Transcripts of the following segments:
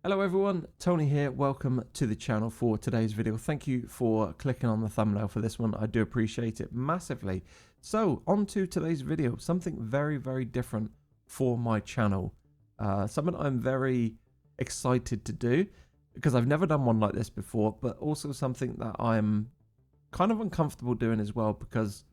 Hello everyone, Tony here. Welcome to the channel for today's video. Thank you for clicking on the thumbnail for this one. I do appreciate it massively. So on to today's video, something very different for my channel. Something I'm very excited to do because I've never done one like this before, but also something that I'm kind of uncomfortable doing as well because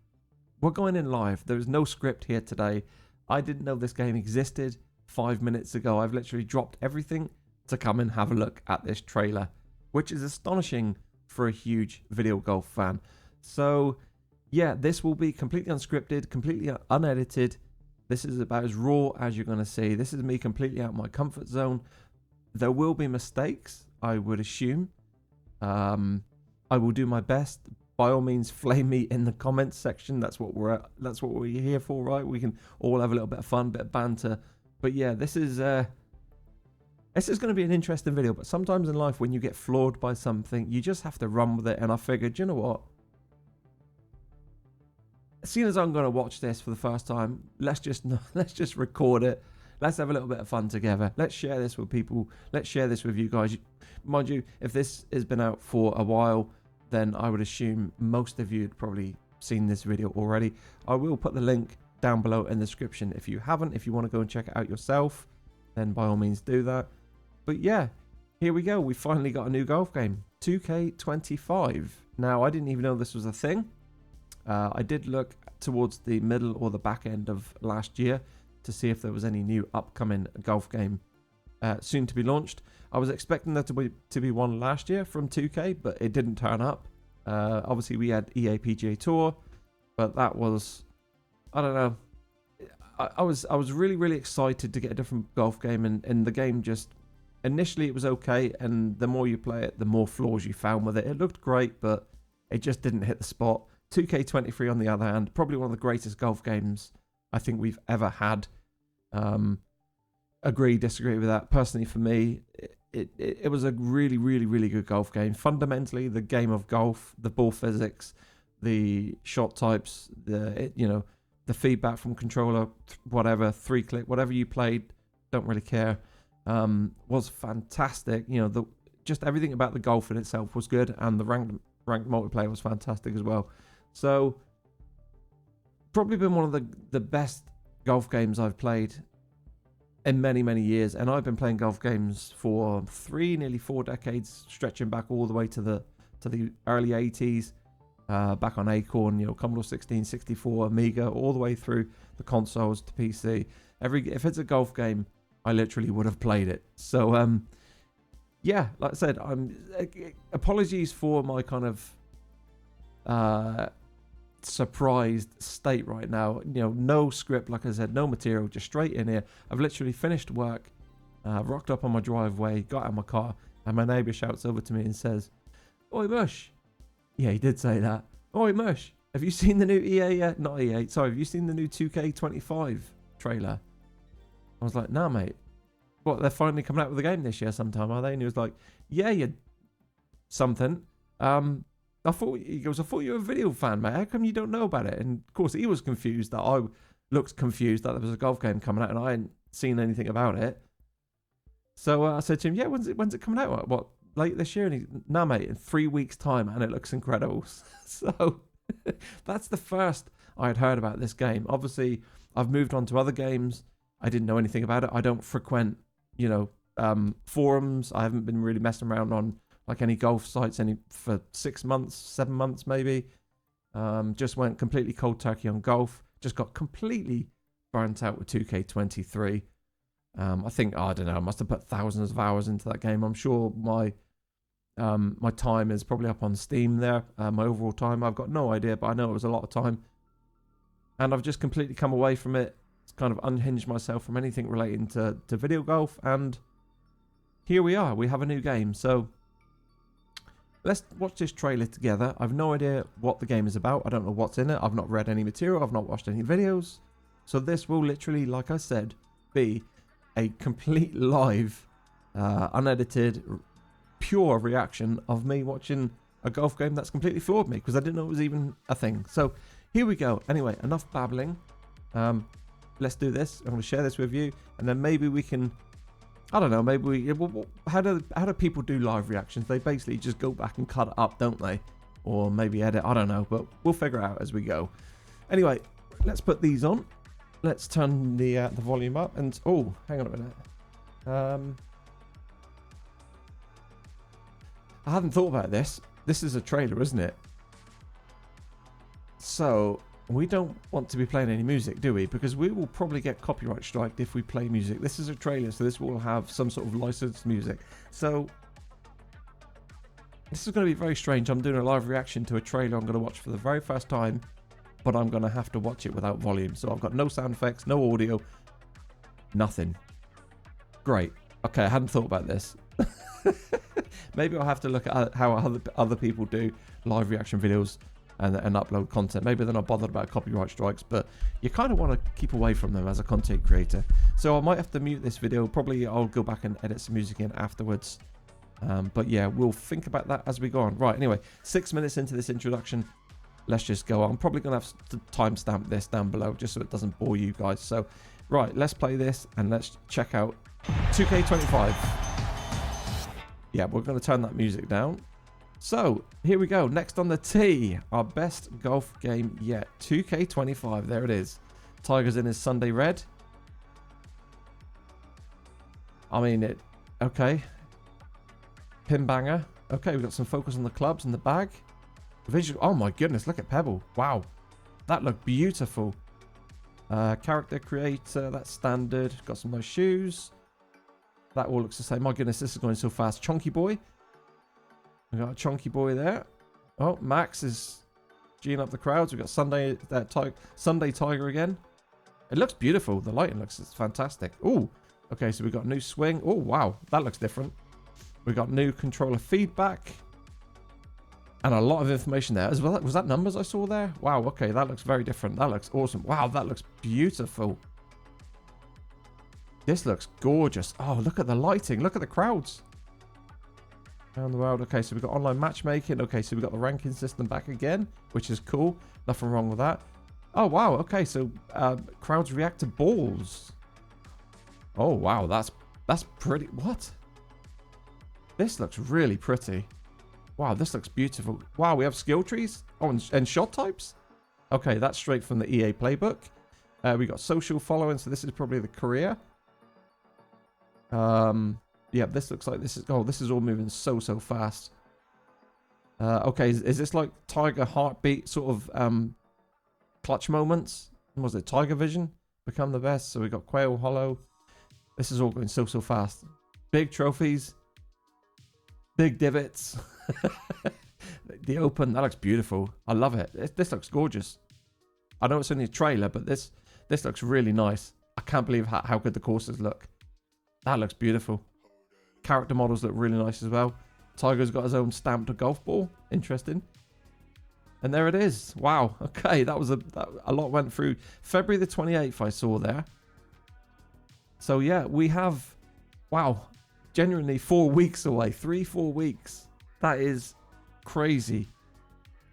we're going in live. There's no script here today. I didn't know this game existed 5 minutes ago. I've literally dropped everything to come and have a look at this trailer, which is astonishing for a huge video golf fan. So yeah, this will be completely unscripted, completely unedited. This is about as raw as you're going to see. This is me completely out of my comfort zone. There will be mistakes, I would assume. I will do my best. By all means, flame me in the comments section. That's what we're here for, right? We can all have a little bit of fun, bit of banter. But yeah, this is going to be an interesting video, but sometimes in life when you get floored by something, you just have to run with it. And I figured, you know what? Seeing as I'm going to watch this for the first time, let's just record it. Let's have a little bit of fun together. Let's share this with people. Let's share this with you guys. Mind you, if this has been out for a while, then I would assume most of you had probably seen this video already. I will put the link down below in the description if you haven't. If you want to go and check it out yourself, then by all means do that. But yeah, here we go. We finally got a new golf game, 2K25. Now, I didn't even know this was a thing. I did look towards the middle or the back end of last year to see if there was any new upcoming golf game soon to be launched. I was expecting there to be one last year from 2K, but it didn't turn up. Obviously, we had EA PGA Tour, but that was, I don't know. I was really excited to get a different golf game, and the game just initially it was okay, and the more you play it, the more flaws you found with it. It looked great, but it just didn't hit the spot. 2K23 on the other hand, probably one of the greatest golf games I think we've ever had. Agree, disagree with that. Personally, for me, it was a really good golf game. Fundamentally, the game of golf, the ball physics, the shot types, the feedback from controller, whatever, 3-click, whatever you played, don't really care, was fantastic. Just everything about the golf in itself was good, and the ranked multiplayer was fantastic as well. So, probably been one of the best golf games I've played in many years, and I've been playing golf games for nearly 4 decades, stretching back all the way to the early 80s. Back on Acorn, Commodore 16, 64, Amiga, all the way through the consoles to PC. If it's a golf game, I literally would have played it. So, yeah, like I said, apologies for my kind of surprised state right now. No script, like I said, no material, just straight in here. I've literally finished work, rocked up on my driveway, got out of my car, and my neighbour shouts over to me and says, "Oi, Mush." Yeah, he did say that. "Oi, Mush, have you seen the new have you seen the new 2K25 trailer?" I was like, "Nah, mate. What, they're finally coming out with a game this year sometime, are they?" And he was like, "Yeah, you something. I thought you were a video fan, mate. How come you don't know about it?" And of course, he was confused that I looked confused that there was a golf game coming out and I hadn't seen anything about it. So I said to him, "Yeah, when's it coming out? What, late this year?" And he, "Nah, mate, in 3 weeks' time, and it looks incredible." So that's the first I had heard about this game. Obviously, I've moved on to other games. I didn't know anything about it. I don't frequent, forums. I haven't been really messing around on like any golf sites for 6 months, 7 months maybe. Just went completely cold turkey on golf. Just got completely burnt out with 2K23. I think, I don't know, I must have put thousands of hours into that game. I'm sure my time is probably up on Steam there. My overall time, I've got no idea, but I know it was a lot of time. And I've just completely come away from it. It's kind of unhinged myself from anything relating to video golf. And here we are. We have a new game. So let's watch this trailer together. I've no idea what the game is about. I don't know what's in it. I've not read any material. I've not watched any videos. So this will literally, like I said, be a complete live, unedited, pure reaction of me watching a golf game that's completely floored me because I didn't know it was even a thing. So here we go. Anyway, enough babbling. Let's do this. I'm going to share this with you, and then maybe we can I don't know, maybe how do people do live reactions? They basically just go back and cut it up, don't they? Or maybe edit, I don't know, but we'll figure it out as we go. Anyway, let's put these on. Let's turn the volume up, and oh, hang on a minute. I hadn't thought about this. This is a trailer, isn't it? So we don't want to be playing any music, do we? Because we will probably get copyright striked if we play music. This is a trailer, so this will have some sort of licensed music. So this is going to be very strange. I'm doing a live reaction to a trailer I'm going to watch for the very first time, but I'm going to have to watch it without volume. So I've got no sound effects, no audio, nothing. Great. Okay, I hadn't thought about this. Maybe I'll have to look at how other people do live reaction videos and upload content. Maybe they're not bothered about copyright strikes, but you kind of want to keep away from them as a content creator. So I might have to mute this video. Probably I'll go back and edit some music in afterwards. But yeah, we'll think about that as we go on. Right, anyway, 6 minutes into this introduction. Let's just go on. I'm probably going to have to timestamp this down below just so it doesn't bore you guys. So, right, let's play this and let's check out 2K25. Yeah, we're going to turn that music down. So, here we go. Next on the tee, our best golf game yet. 2K25, there it is. Tiger's in his Sunday red. I mean, okay. Pin banger. Okay, we've got some focus on the clubs and the bag. Visual. Oh my goodness, look at Pebble. Wow. That looked beautiful. Character creator, that's standard. Got some nice shoes. That all looks the same. My goodness, this is going so fast. Chunky boy. We got a chunky boy there. Oh, Max is G'ing up the crowds. We've got Sunday Tiger again. It looks beautiful. The lighting looks fantastic. Oh, okay, so we've got a new swing. Oh, wow. That looks different. We've got new controller feedback. And a lot of information there as well. Was that numbers I saw there? Wow, okay, that looks very different. That looks awesome. Wow, that looks beautiful. This looks gorgeous. Oh, look at the lighting. Look at the crowds. Around the world. Okay, so we've got online matchmaking. Okay, so we've got the ranking system back again, which is cool. Nothing wrong with that. Oh, wow. Okay, so crowds react to balls. Oh, wow. That's pretty. What? This looks really pretty. Wow, this looks beautiful. Wow, we have skill trees. Oh, and shot types. Okay, that's straight from the EA playbook. We got social following, so this is probably the career. Yeah, this looks like this is... Oh, this is all moving so fast. Okay, is this like Tiger Heartbeat sort of clutch moments? Was it Tiger Vision? Become the best. So we got Quail Hollow. This is all going so fast. Big trophies. Big divots. The open, that looks beautiful. I love it. This looks gorgeous. I know it's only a trailer, but this looks really nice. I can't believe how good the courses look. That looks beautiful. Character models look really nice as well. Tiger's got his own stamped golf ball. Interesting. And there it is. Wow. Okay, that was a lot went through. February the 28th I saw there. So yeah, we have, wow, genuinely 4 weeks away. 3-4 weeks. That is crazy.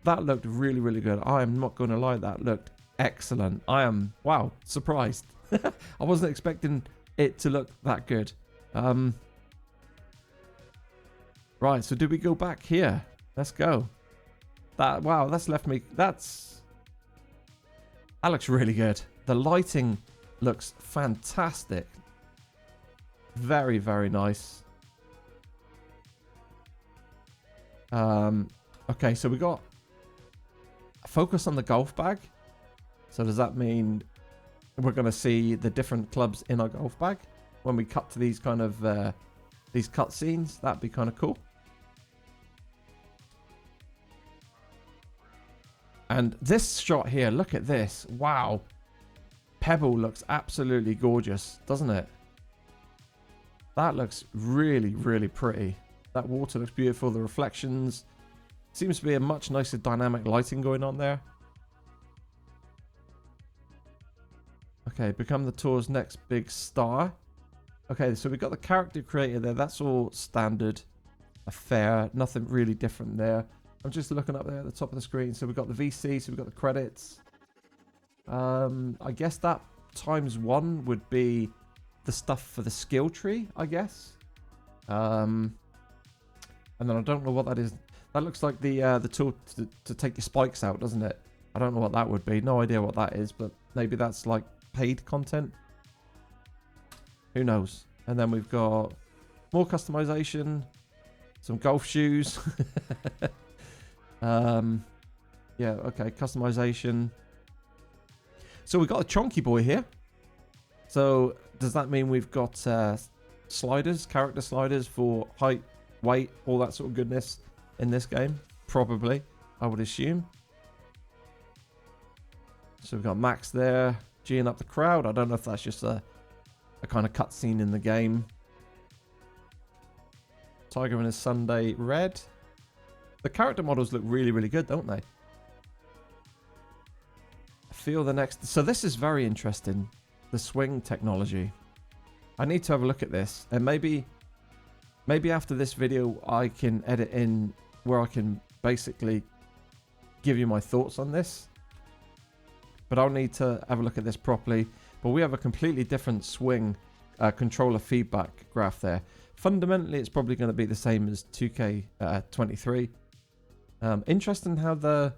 That looked really good. I am not going to lie, that looked excellent. I am, wow, surprised. I wasn't expecting it to look that good. Right, so do we go back here? Let's go. Wow, that's left me. That looks really good. The lighting looks fantastic. Very nice. Okay, so we got a focus on the golf bag. So does that mean we're going to see the different clubs in our golf bag when we cut to these kind of these cut scenes? That'd be kind of cool. And this shot here, look at this. Wow. Pebble looks absolutely gorgeous, doesn't it? That looks really pretty. That water looks beautiful. The reflections. Seems to be a much nicer dynamic lighting going on there. Okay, become the tour's next big star. Okay, so we've got the character creator there. That's all standard affair. Nothing really different there. I'm just looking up there at the top of the screen. So we've got the VC, so we've got the credits. I guess that ×1 would be the stuff for the skill tree, I guess. And then I don't know what that is. That looks like the tool to take your spikes out, doesn't it? I don't know what that would be. No idea what that is, but maybe that's like paid content. Who knows? And then we've got more customization, some golf shoes. Yeah, okay, customization. So we've got a chonky boy here. So does that mean we've got sliders, character sliders for height, weight, all that sort of goodness in this game? Probably, I would assume. So we've got Max there, G'ing up the crowd. I don't know if that's just a kind of cutscene in the game. Tiger in his Sunday red. The character models look really, really good, don't they? I feel the next... So this is very interesting. The swing technology. I need to have a look at this. And maybe after this video, I can edit in where I can basically give you my thoughts on this. But I'll need to have a look at this properly. But we have a completely different swing controller feedback graph there. Fundamentally, it's probably going to be the same as 2K23. Interesting how the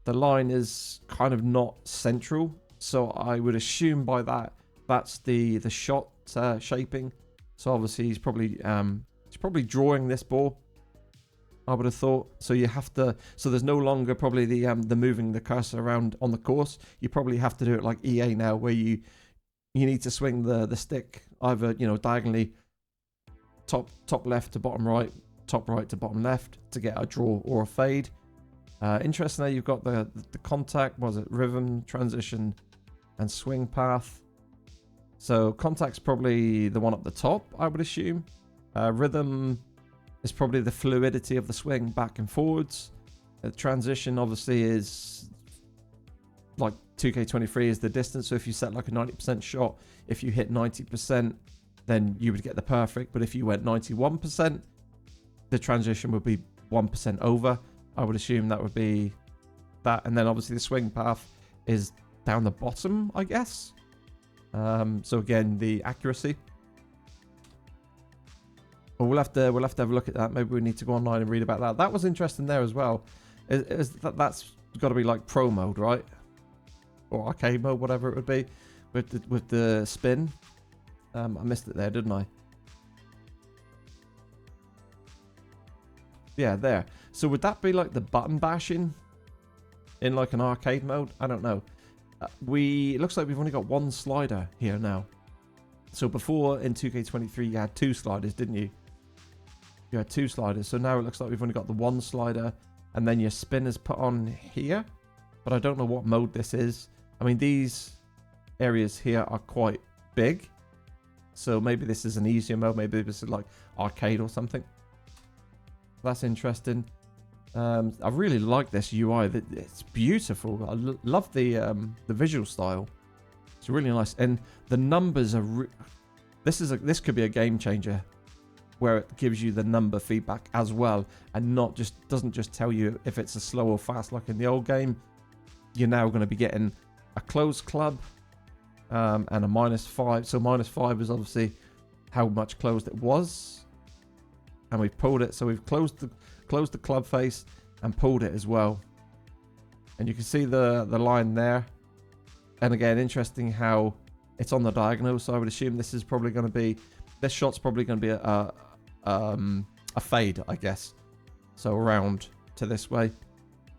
line is kind of not central. So I would assume by that's the shot shaping. So obviously he's probably drawing this ball, I would have thought. So you have to, so there's no longer probably the moving the cursor around on the course. You probably have to do it like EA now, where you need to swing the stick either, you know, diagonally top left to bottom right, top right to bottom left to get a draw or a fade. Interesting there, you've got the contact, was it rhythm, transition, and swing path. So contact's probably the one up the top, I would assume. Rhythm is probably the fluidity of the swing back and forwards. Transition obviously is like 2K23 is the distance. So if you set like a 90% shot, if you hit 90%, then you would get the perfect. But if you went 91%, the transition would be 1% over. I would assume that would be that. And then obviously the swing path is down the bottom, I guess. So again, the accuracy. But we'll have to have a look at that. Maybe we need to go online and read about that. That was interesting there as well. That's got to be like pro mode, right? Or arcade mode, whatever it would be, with the spin. I missed it there, didn't I? Yeah, there. So would that be like the button bashing in like an arcade mode? I don't know. It looks like we've only got one slider here now. So before in 2K23 you had two sliders, didn't you? You had two sliders. So now it looks like we've only got the one slider, and then your spin is put on here. But I don't know what mode this is. I mean, these areas here are quite big. So maybe this is an easier mode. Maybe this is like arcade or something. That's interesting. I really like this UI. It's beautiful. I love the visual style. It's really nice, and the numbers are. This could be a game changer, where it gives you the number feedback as well, and doesn't just tell you if it's a slow or fast like in the old game. You're now going to be getting a closed club and a -5. So -5 is obviously how much closed it was, and we've pulled it. So we've closed the club face and pulled it as well, and you can see the line there. And again, interesting how it's on the diagonal. So I would assume this is probably going to be, this shot's probably going to be a fade, I guess. So around to this way.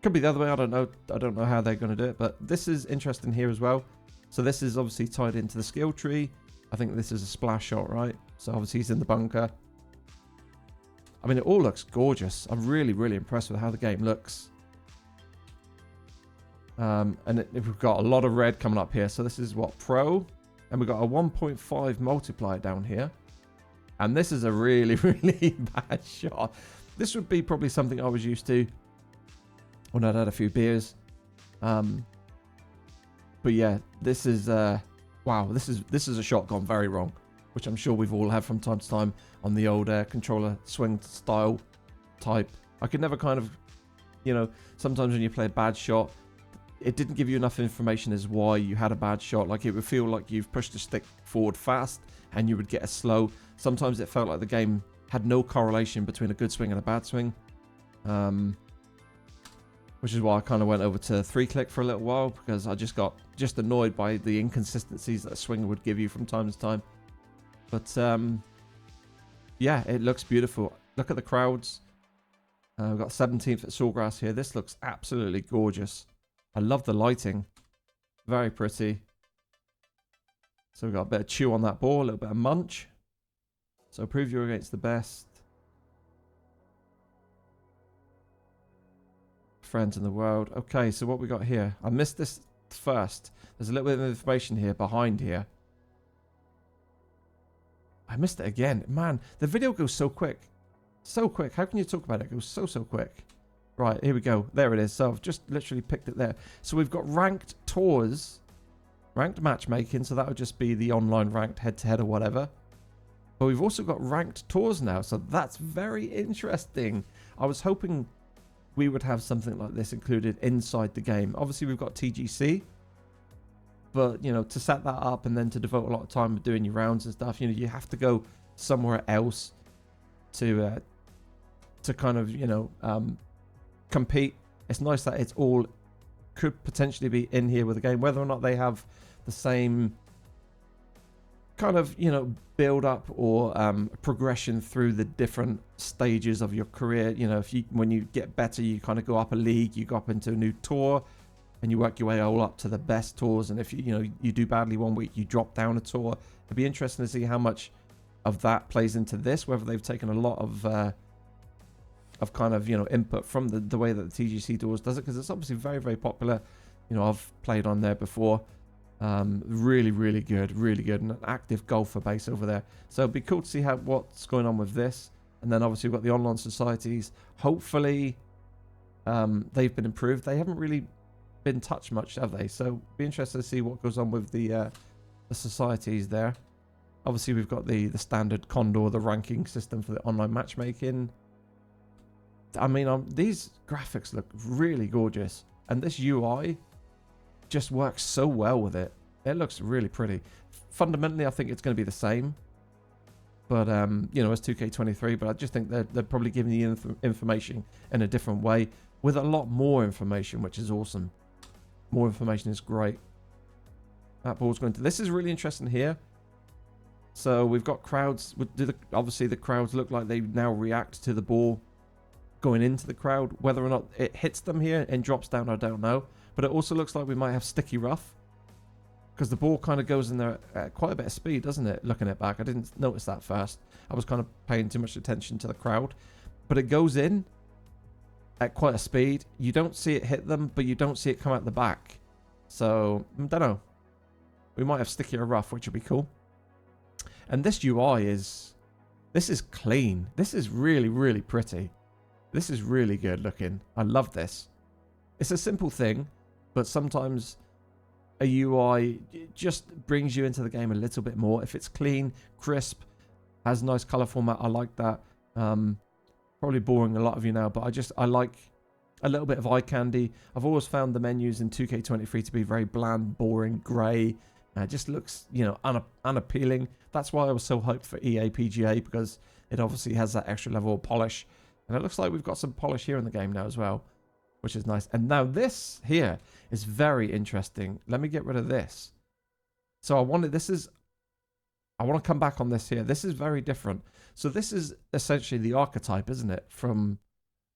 Could be the other way. I don't know. I don't know how they're going to do it, but this is interesting here as well. So this is obviously tied into the skill tree. I think this is a splash shot, right? So obviously he's in the bunker. I mean, it all looks gorgeous. I'm really, really impressed with how the game looks. And we've got a lot of red coming up here. So this is what, pro? And we've got a 1.5 multiplier down here. And this is a really, really bad shot. This would be probably something I was used to when I'd had a few beers. But yeah, this is, wow, this is a shot gone very wrong, which I'm sure we've all had from time to time on the old controller swing style type. I could never kind of, you know, sometimes when you play a bad shot, it didn't give you enough information as why you had a bad shot. Like, it would feel like you've pushed the stick forward fast and you would get a slow. Sometimes it felt like the game had no correlation between a good swing and a bad swing. Which is why I kind of went over to 3-click for a little while, because I just got annoyed by the inconsistencies that a swinger would give you from time to time. But yeah, it looks beautiful. Look at the crowds. We've got 17th at Sawgrass here. This looks absolutely gorgeous. I love the lighting. Very pretty. So we've got a bit of chew on that ball, a little bit of munch. So prove you're against the best friends in the world. Okay, so what we got here? I missed this first. There's a little bit of information here behind here. I missed it again. Man, the video goes so quick. So quick. How can you talk about it? It goes so quick. Right, here we go. There it is. So I've just literally picked it there. So we've got ranked tours, ranked matchmaking. So that would just be the online ranked head-to-head or whatever. But we've also got ranked tours now. So that's very interesting. I was hoping we would have something like this included inside the game. Obviously, we've got TGC. But, you know, to set that up and then to devote a lot of time doing your rounds and stuff, you know, you have to go somewhere else to kind of, you know, compete. It's nice that it's all could potentially be in here with the game, whether or not they have the same kind of, you know, build up or progression through the different stages of your career. You know, when you get better, you kind of go up a league, you go up into a new tour, and you work your way all up to the best tours. And if you do badly one week, you drop down a tour. It'd be interesting to see how much of that plays into this, whether they've taken a lot of kind of, you know, input from the way that the TGC tours does it, because it's obviously very, very popular. You know, I've played on there before. Really, really good, and an active golfer base over there. So it'd be cool to see what's going on with this. And then obviously we've got the online societies. Hopefully they've been improved. They haven't really been touched much, have they? So be interested to see what goes on with the societies there. Obviously we've got the standard Condor, the ranking system for the online matchmaking. I mean, these graphics look really gorgeous, and this UI just works so well with it. It looks really pretty. Fundamentally, I think it's going to be the same, but you know, as 2K23. But I just think they're probably giving you information in a different way, with a lot more information, which is awesome. More information is great. That ball's going to... This is really interesting here. So we've got crowds. Obviously, the crowds look like they now react to the ball going into the crowd. Whether or not it hits them here and drops down, I don't know. But it also looks like we might have sticky rough, because the ball kind of goes in there at quite a bit of speed, doesn't it? Looking it back, I didn't notice that first. I was kind of paying too much attention to the crowd. But it goes in at quite a speed. You don't see it hit them, but you don't see it come out the back. So, I don't know. We might have stickier rough, which would be cool. And this UI is... This is clean. This is really, really pretty. This is really good looking. I love this. It's a simple thing, but sometimes a UI just brings you into the game a little bit more. If it's clean, crisp, has nice color format, I like that. Probably boring a lot of you now, but I like a little bit of eye candy. I've always found the menus in 2K23 to be very bland, boring, grey. It just looks, you know, unappealing. That's why I was so hyped for EA PGA, because it obviously has that extra level of polish. And it looks like we've got some polish here in the game now as well, which is nice. And now this here is very interesting. Let me get rid of this. So I want to come back on this here. This is very different. So this is essentially the archetype, isn't it, from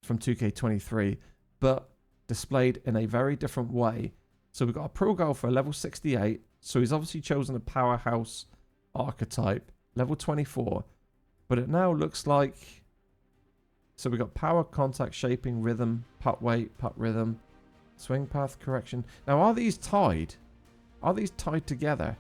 2K23, but displayed in a very different way. So we've got a pro golfer, level 68. So he's obviously chosen a powerhouse archetype, level 24. But it now looks like... So we've got power, contact, shaping, rhythm, putt weight, putt rhythm, swing path, correction. Now, are these tied? Are these tied together?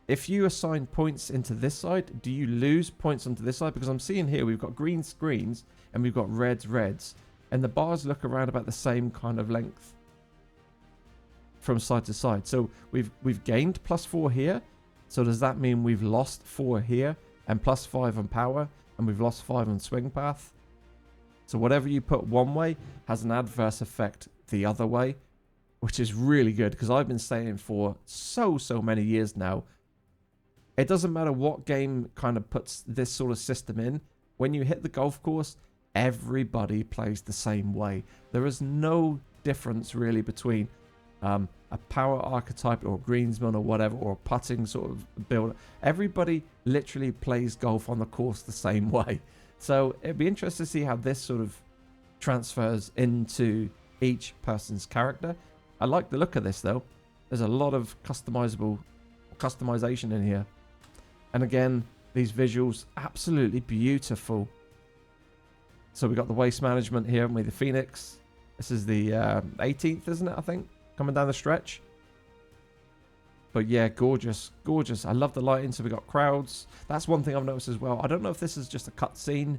If you assign points into this side, do you lose points onto this side? Because I'm seeing here we've got green screens and we've got reds. And the bars look around about the same kind of length from side to side. So we've gained +4 here. So does that mean we've lost 4 here and +5 on power? And we've lost 5 on swing path. So whatever you put one way has an adverse effect the other way, which is really good, because I've been saying for so many years now, it doesn't matter what game kind of puts this sort of system in. When you hit the golf course, everybody plays the same way. There is no difference really between a power archetype or a greensman or whatever, or a putting sort of build. Everybody literally plays golf on the course the same way. So it'd be interesting to see how this sort of transfers into each person's character. I like the look of this though. There's a lot of customization in here. And again, these visuals, absolutely beautiful. So we got the waste management here, haven't we? The Phoenix. This is the 18th, isn't it? I think coming down the stretch. But yeah, gorgeous, gorgeous. I love the lighting. So we got crowds. That's one thing I've noticed as well. I don't know if this is just a cutscene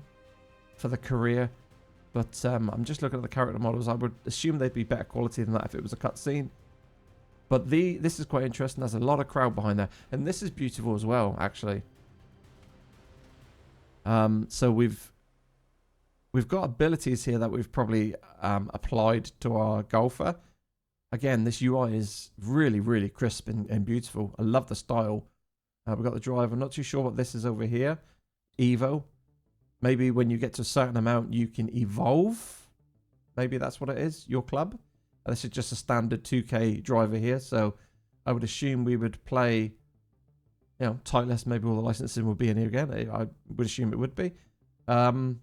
for the career, but I'm just looking at the character models. I would assume they'd be better quality than that if it was a cutscene. But this is quite interesting. There's a lot of crowd behind there, and this is beautiful as well, actually. So we've got abilities here that we've probably applied to our golfer. Again, this UI is really, really crisp and beautiful. I love the style. We've got the drive. I'm not too sure what this is over here. Evo. Maybe when you get to a certain amount, you can evolve. Maybe that's what it is, your club. This is just a standard 2K driver here. So I would assume we would play, you know, Titleist. Maybe all the licensing will be in here again. I would assume it would be. Then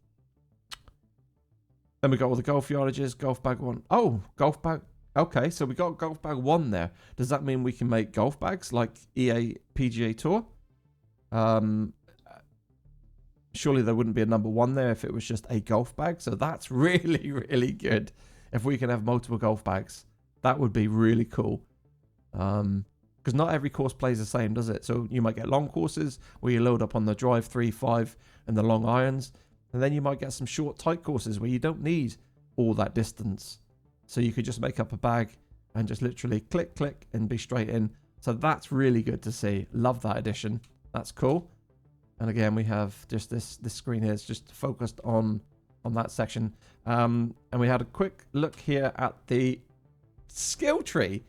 we got all the golf yardages, golf bag 1. Oh, golf bag. Okay, so we got golf bag 1 there. Does that mean we can make golf bags like EA PGA Tour? Surely there wouldn't be a number 1 there if it was just a golf bag. So that's really, really good. If we can have multiple golf bags, that would be really cool. Because not every course plays the same, does it? So you might get long courses where you load up on the drive 3, 5 and the long irons. And then you might get some short, tight courses where you don't need all that distance. So you could just make up a bag and just literally click, click and be straight in. So that's really good to see. Love that addition. That's cool. And again, we have just this screen here is just focused on that section. And we had a quick look here at the skill tree,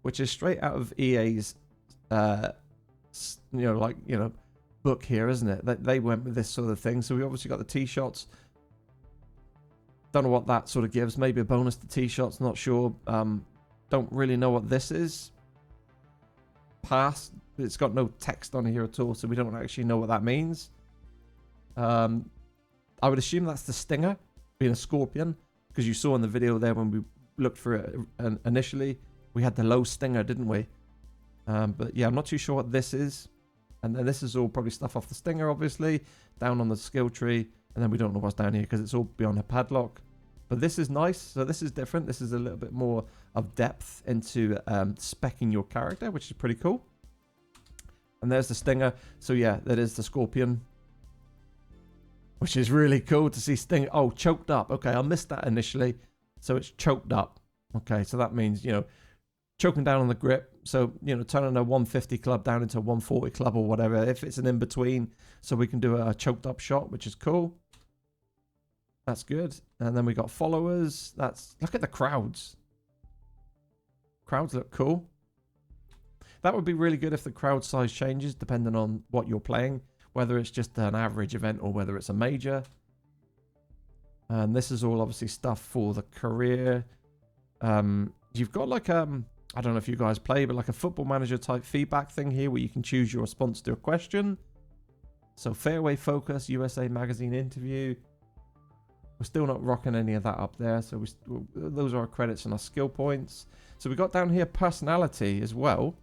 which is straight out of EA's, book here, isn't it? They went with this sort of thing. So we obviously got the tee shots. Don't know what that sort of gives. Maybe a bonus to tee shots. Not sure. Don't really know what this is. Pass. It's got no text on here at all, so we don't actually know what that means. I would assume that's the stinger, being a scorpion, because you saw in the video there when we looked for it initially, we had the low stinger, didn't we? But yeah, I'm not too sure what this is. And then this is all probably stuff off the stinger, obviously, down on the skill tree. And then we don't know what's down here because it's all beyond a padlock. But this is nice. So this is different. This is a little bit more of depth into speccing your character, which is pretty cool. And there's the stinger. So yeah, that is the scorpion, which is really cool to see stinger. Oh, choked up. Okay, I missed that initially. So it's choked up. Okay, so that means, you know, choking down on the grip. So, you know, turning a 150 club down into a 140 club or whatever, if it's an in-between. So we can do a choked up shot, which is cool. That's good. And then we got followers. Look at the crowds. Crowds look cool. That would be really good if the crowd size changes depending on what you're playing, whether it's just an average event or whether it's a major. And this is all obviously stuff for the career. You've got like I don't know if you guys play, but like a Football Manager type feedback thing here where you can choose your response to a question. So fairway focus, USA Magazine interview. We're still not rocking any of that up there. So those are our credits and our skill points. So we got down here personality as well.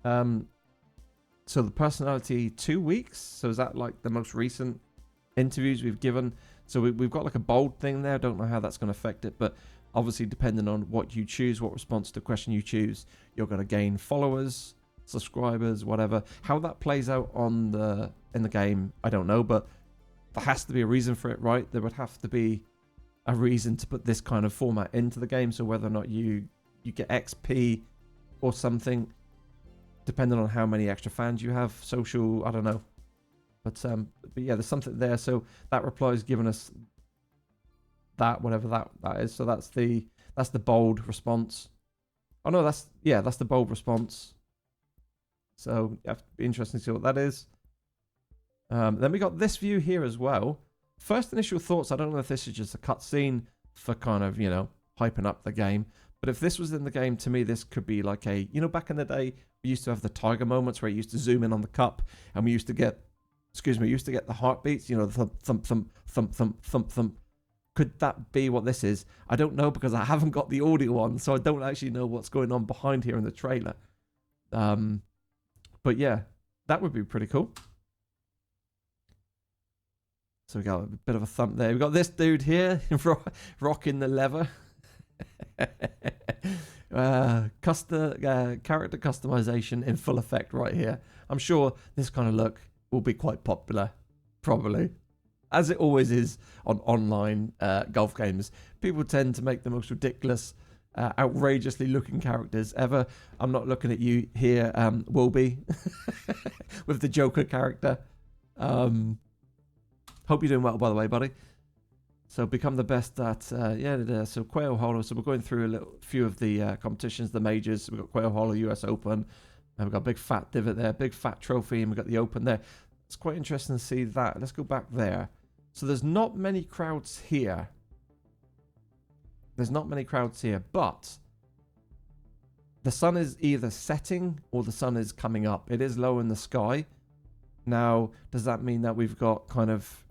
So the personality 2 weeks. So is that like the most recent interviews we've given? So we've got like a bold thing there. I don't know how that's going to affect it, but obviously depending on what you choose, what response to the question you choose, you're going to gain followers, subscribers, whatever. How that plays out in the game, I don't know, but there has to be a reason for it, right? There would have to be a reason to put this kind of format into the game. So whether or not you get XP or something, depending on how many extra fans you have, social, I don't know. But yeah, there's something there. So that reply is giving us that, whatever that is. So that's the bold response. Oh no, that's the bold response. So it'd be interesting to see what that is. Then we got this view here as well. First initial thoughts, I don't know if this is just a cutscene for kind of, hyping up the game. But if this was in the game, to me, this could be like a, back in the day, we used to have the Tiger moments where it used to zoom in on the cup and we used to get, the heartbeats, the thump, thump, thump, thump, thump, thump, thump. Could that be what this is? I don't know because I haven't got the audio on, so I don't actually know what's going on behind here in the trailer. But yeah, that would be pretty cool. So we got a bit of a thump there. We've got this dude here rocking the lever. Character customization in full effect right here. I'm sure this kind of look will be quite popular, probably. As it always is on online golf games. People tend to make the most ridiculous, outrageously looking characters ever. I'm not looking at you here, Wilby, with the Joker character. Hope you're doing well, by the way, buddy. So become the best at, so Quail Hollow. So we're going through a few of the competitions, the majors. We've got Quail Hollow US Open. And we've got a big fat divot there, big fat trophy, and we've got the Open there. It's quite interesting to see that. Let's go back there. So there's not many crowds here. But the sun is either setting or the sun is coming up. It is low in the sky. Now, does that mean that we've got kind of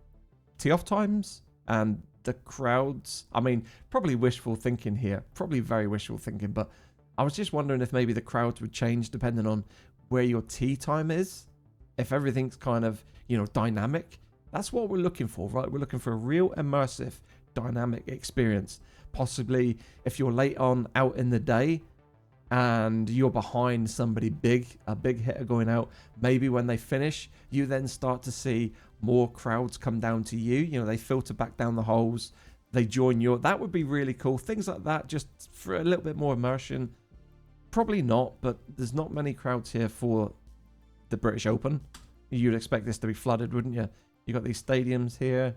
tee-off times and the crowds? I mean, probably wishful thinking here. Probably very wishful thinking, but I was just wondering if maybe the crowds would change depending on where your tee time is. If everything's kind of, dynamic. That's what we're looking for, right? We're looking for a real immersive, dynamic experience. Possibly if you're late on out in the day and you're behind somebody big, a big hitter going out, maybe when they finish, you then start to see more crowds come down to you. They filter back down the holes. They join you. That would be really cool. Things like that, just for a little bit more immersion. Probably not, but there's not many crowds here for the British Open. You'd expect this to be flooded, wouldn't you? You got these stadiums here.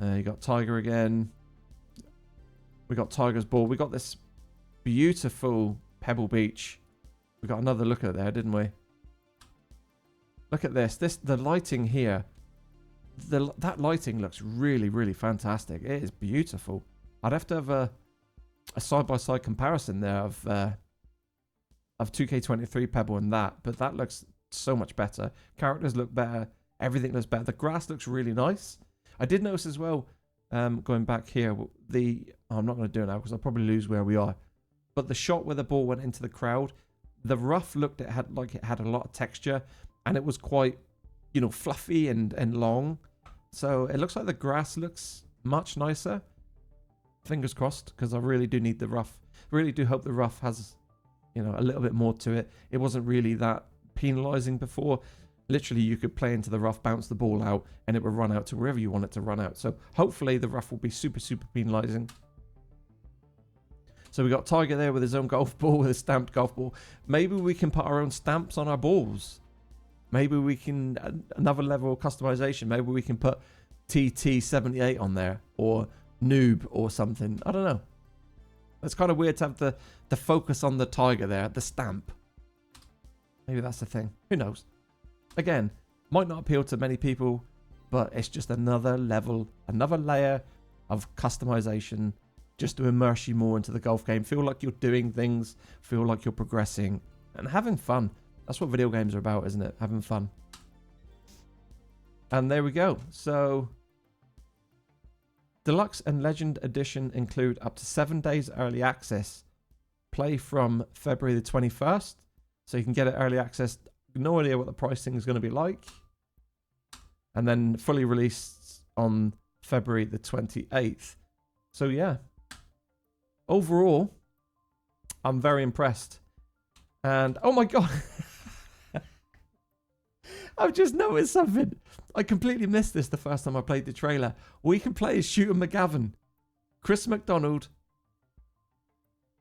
You got Tiger again. We got Tiger's ball. We got this beautiful Pebble Beach. We got another look at it there, didn't we? Look at this. The lighting here. That lighting looks really, really fantastic. It is beautiful. I'd have to have a side-by-side comparison there of 2K23 Pebble and that, but that looks so much better. Characters look better. Everything looks better. The grass looks really nice. I did notice as well, going back here, I'm not going to do it now because I'll probably lose where we are. But the shot where the ball went into the crowd, the rough looked like it had a lot of texture, and it was quite, fluffy and long. So it looks like the grass looks much nicer. Fingers crossed, because I really do need the rough. Really do hope the rough has, a little bit more to it. It wasn't really that penalizing before. Literally, you could play into the rough, bounce the ball out, and it would run out to wherever you want it to run out. So hopefully the rough will be super, super penalizing. So we got Tiger there with his own golf ball, with a stamped golf ball. Maybe we can put our own stamps on our balls. Maybe we can, another level of customization. Maybe we can put TT78 on there, or Noob or something. I don't know. It's kind of weird to have the focus on the Tiger there, the stamp. Maybe that's the thing. Who knows? Again, might not appeal to many people, but it's just another level, another layer of customization just to immerse you more into the golf game. Feel like you're doing things, feel like you're progressing, and having fun. That's what video games are about, isn't it? Having fun. And there we go. So, Deluxe and Legend Edition include up to 7 days early access. Play from February the 21st. So you can get it early access. No idea what the pricing is going to be like. And then fully released on February the 28th. So yeah. Overall, I'm very impressed. And oh my god. I've just noticed something. I completely missed this the first time I played the trailer. We can play as Shooter McGavin. Chris McDonald.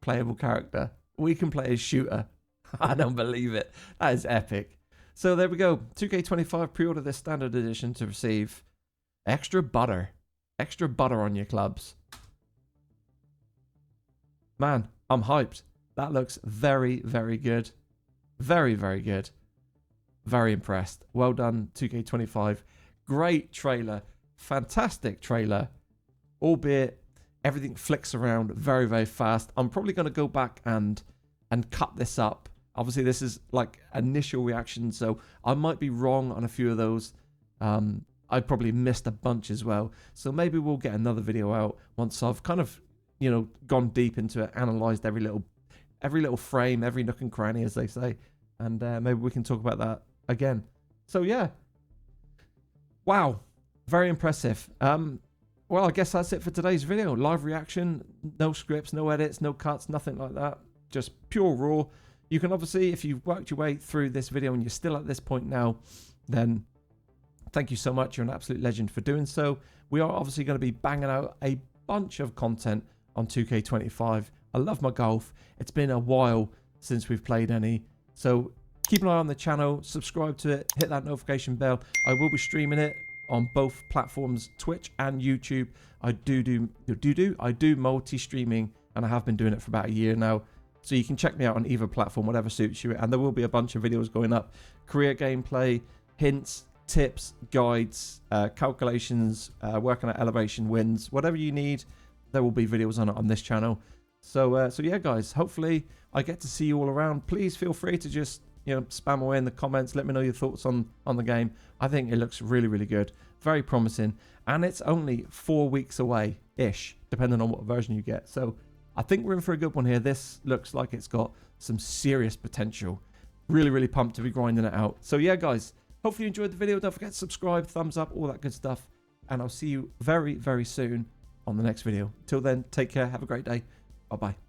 Playable character. We can play as Shooter. I don't believe it. That is epic. So there we go. 2K25 pre-order this standard edition to receive extra butter. Extra butter on your clubs. Man, I'm hyped. That looks very, very good. Very, very good. Very impressed. Well done, 2K25. Great trailer. Fantastic trailer. Albeit everything flicks around very, very fast. I'm probably going to go back and cut this up. Obviously, this is like initial reaction, so I might be wrong on a few of those. I probably missed a bunch as well. So maybe we'll get another video out once I've kind of, you know, gone deep into it, analyzed every little frame, every nook and cranny, as they say. And maybe we can talk about that again. So yeah. Wow. Very impressive. Well, I guess that's it for today's video. Live reaction, no scripts, no edits, no cuts, nothing like that. Just pure raw. You can obviously, if you've worked your way through this video and you're still at this point now, then thank you so much. You're an absolute legend for doing so. We are obviously going to be banging out a bunch of content on 2K25. I love my golf. It's been a while since we've played any. So keep an eye on the channel, subscribe to it, hit that notification bell. I will be streaming it on both platforms, Twitch and YouTube. I do multi-streaming, and I have been doing it for about a year now. So you can check me out on either platform, whatever suits you. And there will be a bunch of videos going up. Career gameplay, hints, tips, guides, calculations, working at elevation wins, whatever you need, there will be videos on it on this channel. So yeah, guys, hopefully I get to see you all around. Please feel free to just, you know, spam away in the comments. Let me know your thoughts on the game. I think it looks really, really good. Very promising. And it's only 4 weeks away-ish, depending on what version you get. So I think we're in for a good one here. This looks like it's got some serious potential. Really, really pumped to be grinding it out. So yeah, guys, hopefully you enjoyed the video. Don't forget to subscribe, thumbs up, all that good stuff. And I'll see you very, very soon on the next video. Till then, take care. Have a great day. Bye-bye.